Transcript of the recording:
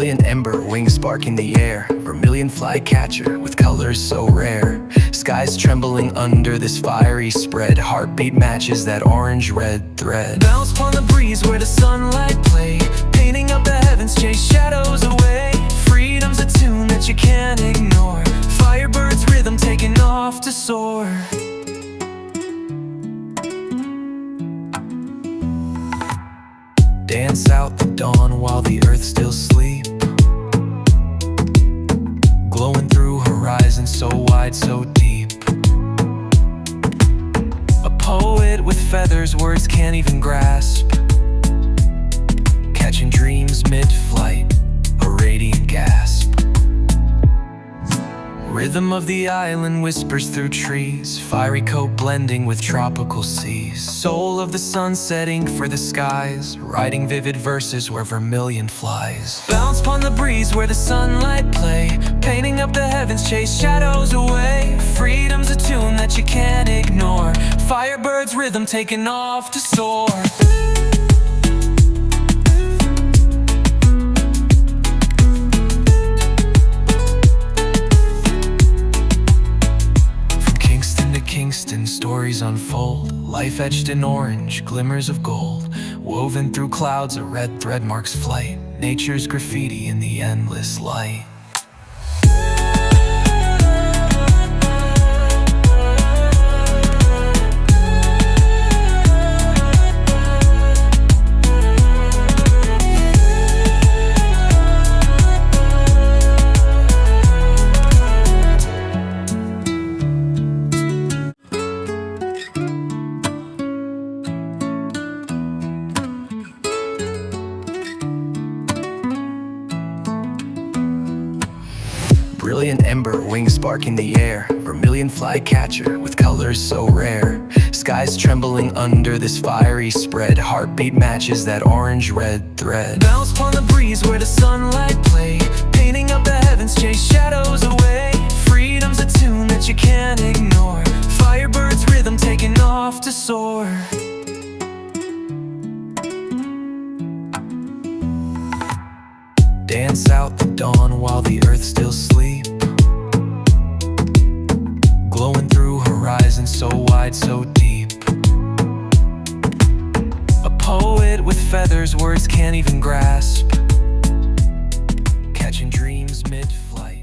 Brilliant ember, wings sparking the air. Vermillion flycatcher with colors so rare. Skies trembling under this fiery spread. Heartbeat matches that orange-red thread. Bounce upon the breeze where the sunlight play, painting up the heavens, chase shadows away. Freedom's a tune that you can't ignore. Firebird's rhythm taking off to soar. Dance out the dawn while the earth still sleeps, glowing through horizons so wide, so deep. A poet with feathers words can't even grasp, catching dreams mid-flight, a radiant gasp. Rhythm of the island whispers through trees, fiery coat blending with tropical seas. Soul of the sun setting for the skies, writing vivid verses where vermilion flies. Bounce upon the breeze where the sunlight play, painting up the heavens, chase shadows away. Freedom's a tune that you can't ignore. Firebird's rhythm taking off to soar. Kingston, stories unfold, life etched in orange, glimmers of gold. Woven through clouds, a red thread marks flight, nature's graffiti in the endless light. Brilliant ember, wings sparking the air. Vermillion flycatcher with colors so rare. Skies trembling under this fiery spread. Heartbeat matches that orange-red thread. Bounce upon the breeze where the sunlight play, painting up the heavens, chase shadows away. Freedom's a tune that you can't ignore. Firebird's rhythm taking off to soar. Dance out the dawn while the earth still sleeps, glowing through horizons so wide, so deep. A poet with feathers words can't even grasp, catching dreams mid-flight.